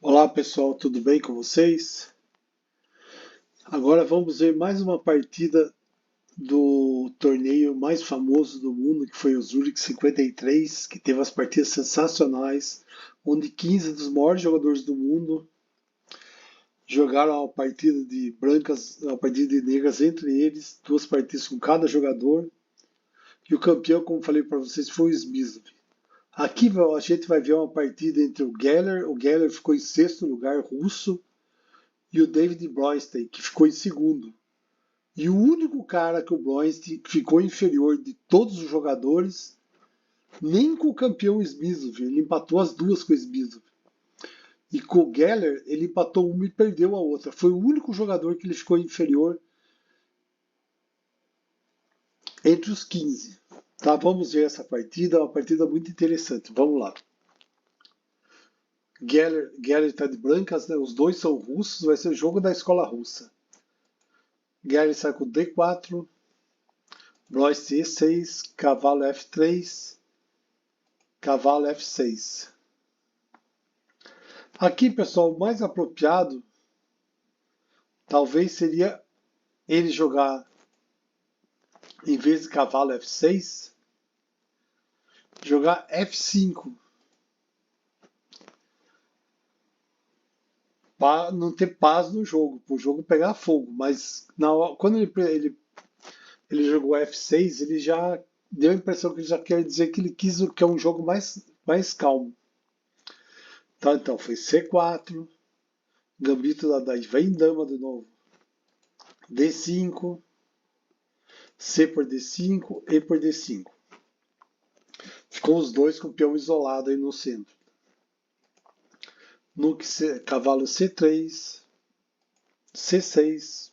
Olá pessoal, tudo bem com vocês? Agora vamos ver mais uma partida do torneio mais famoso do mundo, que foi o Zurich 53, que teve as partidas sensacionais, onde 15 dos maiores jogadores do mundo jogaram a partida de brancas, a partida de negras entre eles, duas partidas com cada jogador, e o campeão, como falei para vocês, foi o Smyslov. Aqui a gente vai ver uma partida entre o Geller ficou em sexto lugar, russo, e o David Broinstein, que ficou em segundo. E o único cara que o Broinstein ficou inferior de todos os jogadores, nem com o campeão Smyslov, ele empatou as duas com o Smyslov. E com o Geller, ele empatou uma e perdeu a outra. Foi o único jogador que ele ficou inferior entre os 15. Tá, vamos ver essa partida, é uma partida muito interessante. Vamos lá. Geller está de brancas, né? Os dois são russos, vai ser o jogo da escola russa. Geller sai com D4, Blois E6, cavalo F3, cavalo F6. Aqui, pessoal, o mais apropriado talvez seria ele jogar, em vez de cavalo F6, jogar F5. Para não ter paz no jogo, para o jogo pegar fogo. Mas quando ele jogou F6, ele já deu a impressão que ele já quer dizer que ele quis que é um jogo mais calmo. Tá, então foi C4, gambito da Dai, vem dama de novo. D5, C por D5, E por D5. Ficou os dois com o peão isolado aí no centro. No que cavalo C3, C6,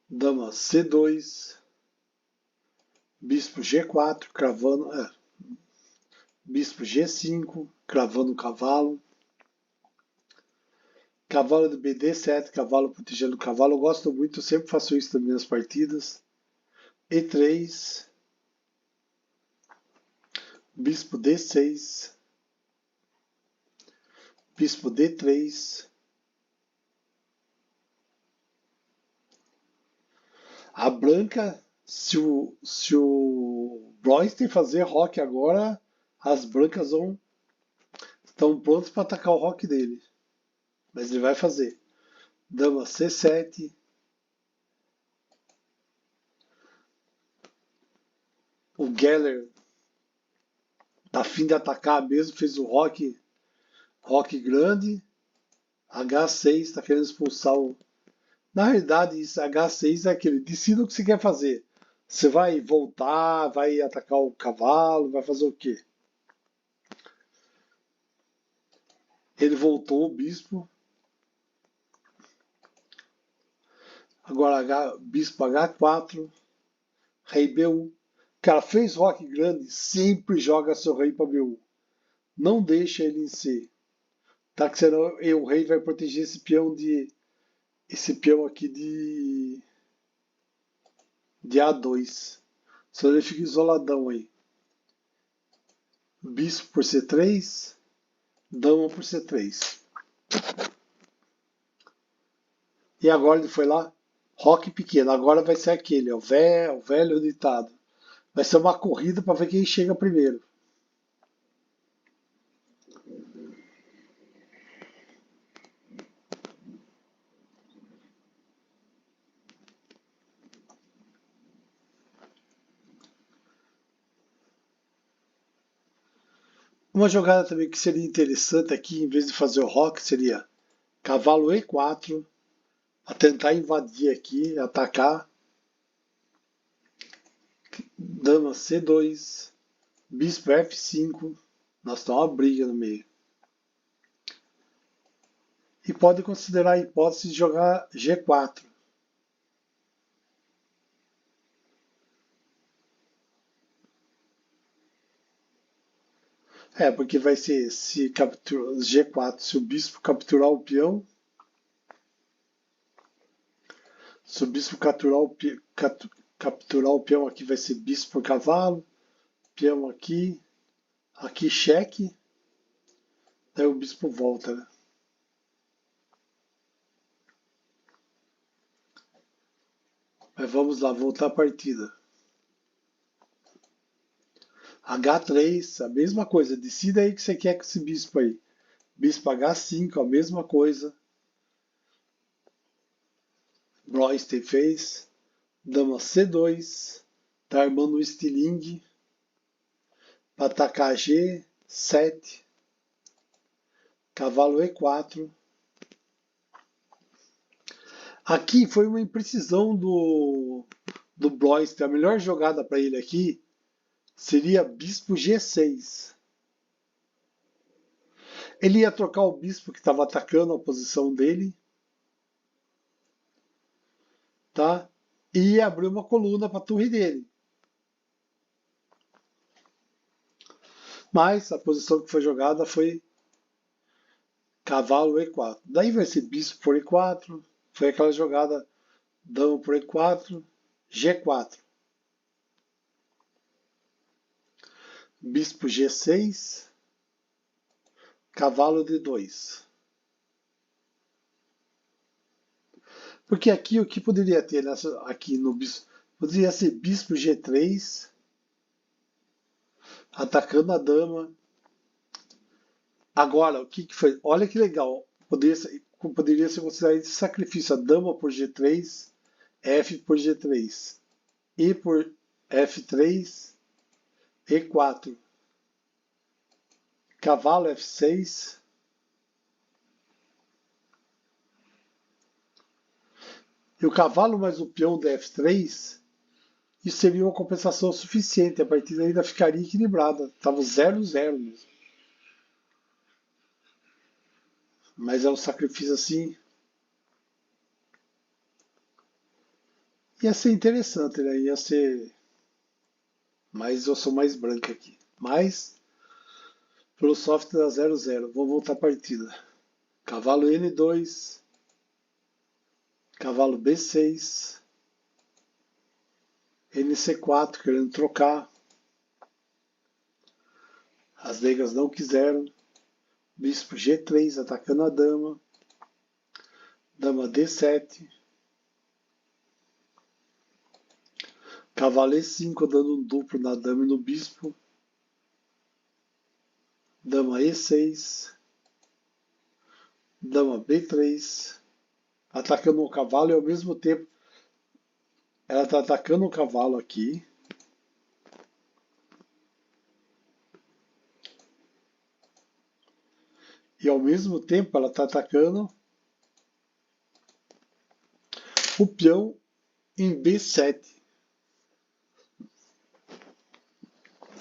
dama C2, bispo G4, cravando, bispo G5, cravando o cavalo. Cavalo de BD7, cavalo protegendo o cavalo. Eu gosto muito, eu sempre faço isso também nas partidas. E3, bispo D6, bispo D3. A branca, se o Blois fazer rock agora, as brancas estão prontas para atacar o rock dele. Mas ele vai fazer. Dama C7. O Geller tá afim de atacar mesmo, fez o rock grande. H6 está querendo expulsar o. Na realidade, isso H6 é aquele. Decida o que você quer fazer. Você vai voltar, vai atacar o cavalo, vai fazer o quê? Ele voltou o bispo. Agora bispo H4, rei B1. Cara, fez rock grande, sempre joga seu rei para B1. Não deixa ele em C. Tá que senão o rei vai proteger esse peão aqui de A2. Senão ele fica isoladão aí. Bispo por C3, dama por C3. E agora ele foi lá, rock pequeno. Agora vai ser aquele, ó, o velho ditado. Vai ser uma corrida para ver quem chega primeiro. Uma jogada também que seria interessante aqui, em vez de fazer o rock, seria cavalo E4, a tentar invadir aqui, atacar. Dama C2, bispo F5. Nossa, tá uma briga no meio. E pode considerar a hipótese de jogar G4. Porque vai ser se captura G4, se o bispo capturar o peão, se o bispo capturar o peão aqui vai ser bispo por cavalo, peão aqui, Aqui cheque. Daí o bispo volta, né? Mas vamos lá, voltar a partida. H3, a mesma coisa. Decida aí o que você quer com esse bispo aí. Bispo H5, a mesma coisa. Broystein fez. Dama C2. Tá armando um estilingue. Para atacar G7. Cavalo E4. Aqui foi uma imprecisão do Broystein. A melhor jogada para ele aqui seria bispo G6. Ele ia trocar o bispo que estava atacando a posição dele, tá? E ia abrir uma coluna para a torre dele. Mas a posição que foi jogada foi cavalo E4. Daí vai ser bispo por E4. Foi aquela jogada dama por E4, G4. Bispo G6, cavalo D2. Porque aqui o que poderia ter aqui no bispo? Poderia ser bispo G3, atacando a dama. Agora, o que foi? Olha que legal. Poderia ser considerado esse sacrifício. A dama por G3, F por G3, E por F3, E4. Cavalo F6. E o cavalo mais o peão da F3, isso seria uma compensação suficiente. A partida ainda ficaria equilibrada. Estava 0-0 mesmo. Mas é um sacrifício assim. Ia ser interessante, né? Ia ser. Mas eu sou mais branca aqui. Mas, pelo soft dá 0-0. Vou voltar a partida. Cavalo N2. Cavalo B6. NC4 querendo trocar. As negras não quiseram. Bispo G3 atacando a dama. Dama D7. Cavalo E5 dando um duplo na dama e no bispo. Dama E6. Dama B3. Atacando o cavalo e ao mesmo tempo ela está atacando o cavalo aqui. E ao mesmo tempo ela está atacando o peão em B7.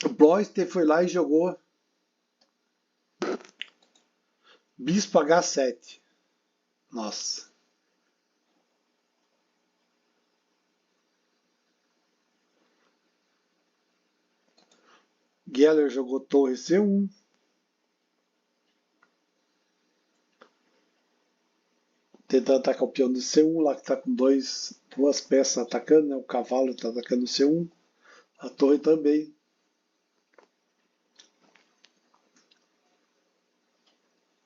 O Broystein foi lá e jogou bispo H7. Nossa. Geller jogou torre C1. Tentando atacar o peão do C1, lá que está com duas peças atacando, né? O cavalo está atacando o C1. A torre também.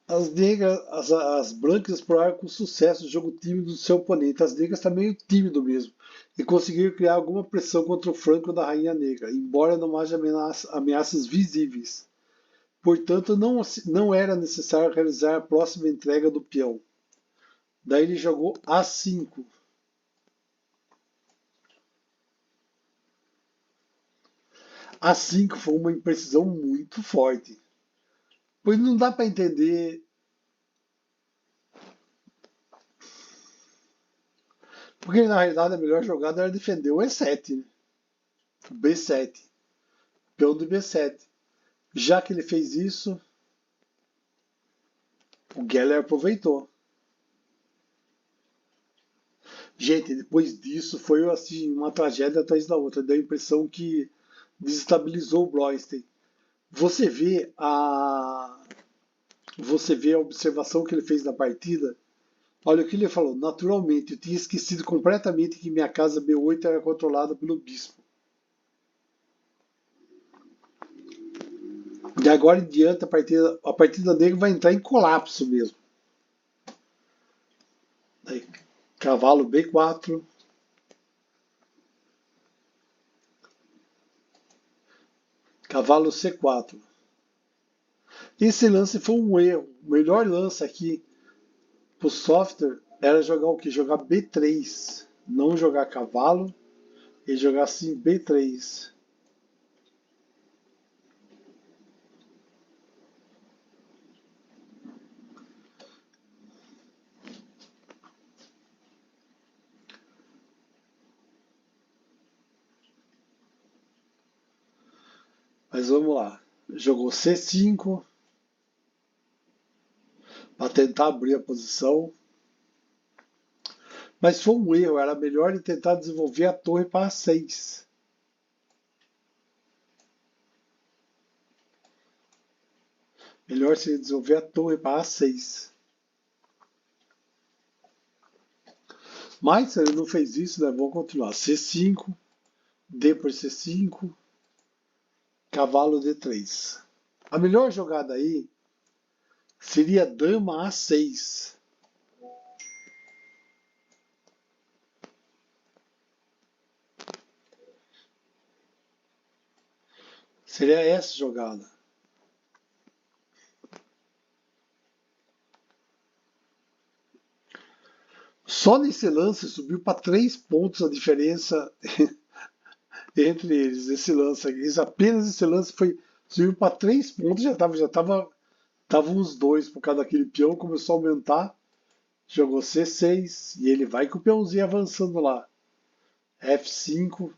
As negras, as brancas exploraram com sucesso o jogo tímido do seu oponente. As negras estão meio tímido mesmo e conseguiram criar alguma pressão contra o flanco da rainha negra, embora não haja ameaças visíveis. Portanto, não era necessário realizar a próxima entrega do peão. Daí ele jogou A5. A5 foi uma imprecisão muito forte. Pois não dá para entender. Porque na realidade a melhor jogada era defender o E7, né? O B7. Peão do B7. Já que ele fez isso, o Geller aproveitou. Gente, depois disso foi assim uma tragédia atrás da outra. Deu a impressão que desestabilizou o Broystein. Você vê a observação que ele fez na partida. Olha o que ele falou. Naturalmente, eu tinha esquecido completamente que minha casa B8 era controlada pelo bispo. De agora em diante, a partida dele vai entrar em colapso mesmo. Daí, cavalo B4. Cavalo C4. Esse lance foi um erro. O melhor lance aqui pro software era jogar o que? Jogar B3. Não jogar cavalo e jogar assim B3. Mas vamos lá. Jogou C5 para tentar abrir a posição. Mas foi um erro. Era melhor ele tentar desenvolver a torre para A6. Melhor se ele desenvolver a torre para A6. Mas se ele não fez isso, né, vamos continuar. C5, D por C5, cavalo D3. A melhor jogada aí seria dama A6. Seria essa jogada. Só nesse lance subiu para 3 pontos a diferença entre eles. Esse lance aqui, apenas esse lance subiu para 3 pontos, tava uns 2 por causa daquele peão, começou a aumentar. Jogou C6 e ele vai com o peãozinho avançando lá. F5.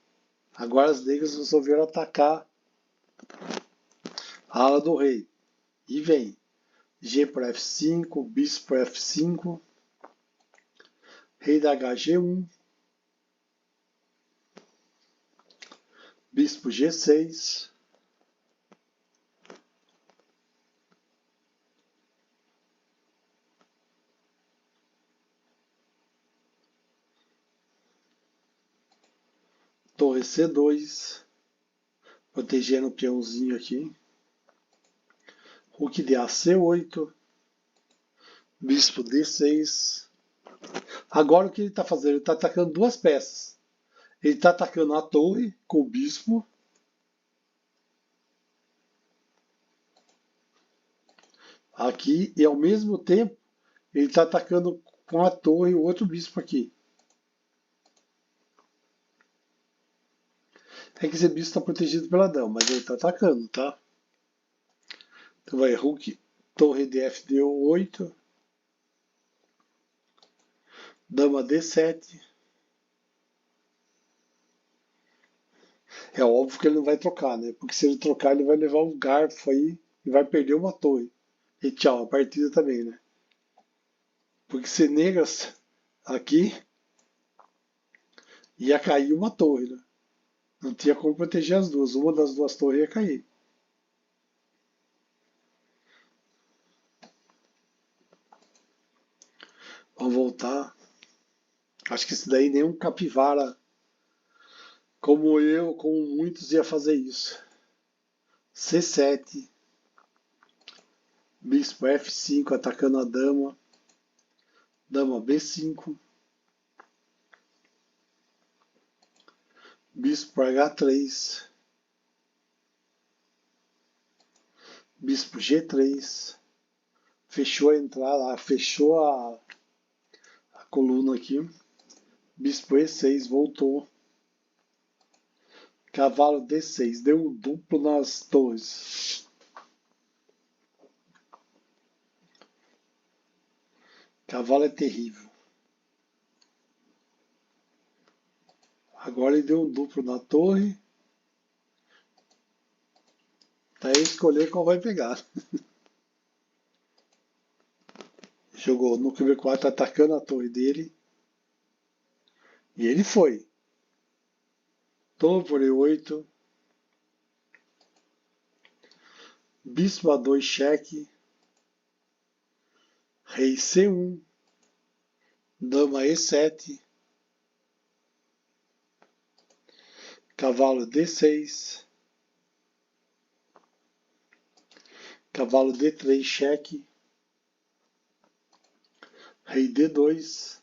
Agora as negras resolveram atacar a ala do rei. E vem G por F5, bispo por F5, rei da HG1, bispo G6, torre C2, protegendo o peãozinho aqui, rook de AC8, bispo D6. Agora o que ele está fazendo? Ele está atacando duas peças. Ele está atacando a torre com o bispo. Aqui, e ao mesmo tempo, ele está atacando com a torre o outro bispo aqui. É que esse bispo está protegido pela dama, mas ele está atacando, tá? Então vai rook, torre de FD8, dama D7. É óbvio que ele não vai trocar, né? Porque se ele trocar, ele vai levar um garfo aí e vai perder uma torre. E tchau, a partida também, né? Porque se negras aqui, ia cair uma torre, né? Não tinha como proteger as duas. Uma das duas torres ia cair. Vamos voltar. Acho que esse daí nenhum capivara como eu, como muitos, ia fazer isso. C7. Bispo F5 atacando a dama. Dama B5. Bispo H3. Bispo G3. Fechou a entrada, fechou a coluna aqui. Bispo E6 voltou. Cavalo D6, deu um duplo nas torres. Cavalo é terrível. Agora ele deu um duplo na torre. Tá aí escolher qual vai pegar. Jogou no QB4 atacando a torre dele. E ele foi. Torre por E8. Bispo A2 cheque. Rei C1. Dama E7. Cavalo D6. Cavalo D3, cheque. Rei D2.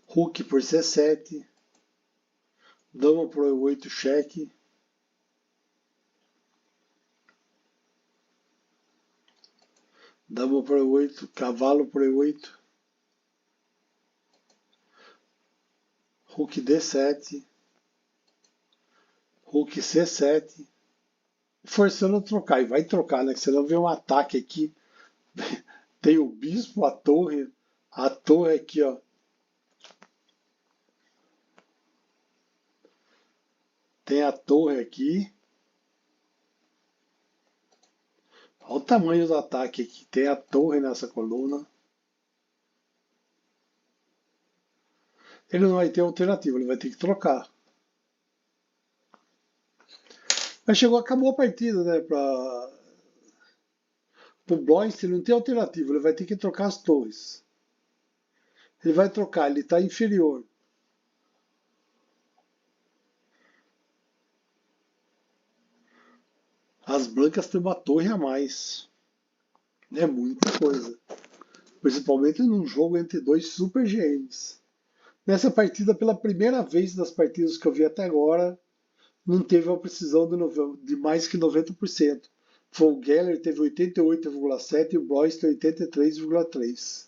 Rook por C7. Dama por E8, cheque. Dama por E8, cavalo por E8. Rook D7. Rook C7. Forçando a trocar. E vai trocar, né? Que senão vem um ataque aqui. Tem o bispo, a torre. A torre aqui, ó. Tem a torre aqui. Olha o tamanho do ataque aqui. Tem a torre nessa coluna. Ele não vai ter alternativa, ele vai ter que trocar. Mas chegou, acabou a partida, né? O Blois, ele não tem alternativa, ele vai ter que trocar as torres. Ele vai trocar, ele está inferior. As brancas têm uma torre a mais. É muita coisa. Principalmente num jogo entre dois super GMs. Nessa partida, pela primeira vez das partidas que eu vi até agora, não teve uma precisão de mais que 90%. O Geller teve 88,7% e o Blois teve 83,3%.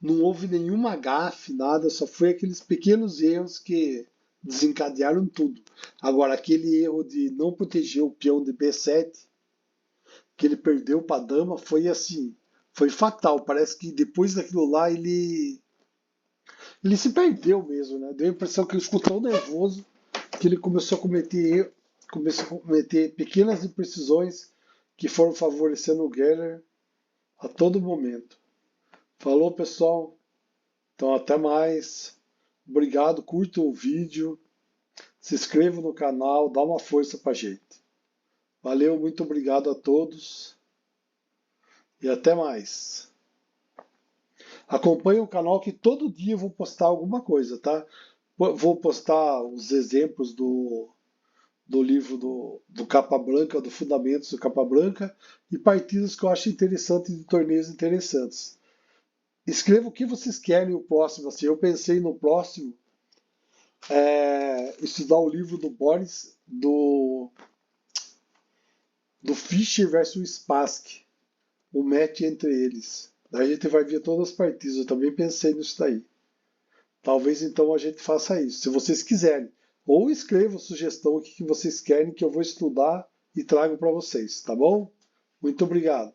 Não houve nenhuma gafe, nada, só foi aqueles pequenos erros que desencadearam tudo. Agora, aquele erro de não proteger o peão de B7, que ele perdeu para a dama, foi assim, foi fatal. Parece que depois daquilo lá ele se perdeu mesmo, né? Deu a impressão que ele ficou tão nervoso que ele começou a cometer pequenas imprecisões que foram favorecendo o Geller a todo momento. Falou, pessoal. Então, até mais. Obrigado, curta o vídeo, se inscreva no canal, dá uma força pra gente. Valeu, muito obrigado a todos e até mais. Acompanhe o canal que todo dia eu vou postar alguma coisa, tá? Vou postar os exemplos do livro do Capa Branca, do Fundamentos do Capa Branca e partidas que eu acho interessantes de torneios interessantes. Escreva o que vocês querem o próximo. Assim, eu pensei no próximo estudar o livro do Boris do Fischer versus Spassky, o match entre eles. Daí a gente vai ver todas as partidas. Eu também pensei nisso daí. Talvez então a gente faça isso, se vocês quiserem. Ou escrevam sugestão o que vocês querem que eu vou estudar e trago para vocês, tá bom? Muito obrigado.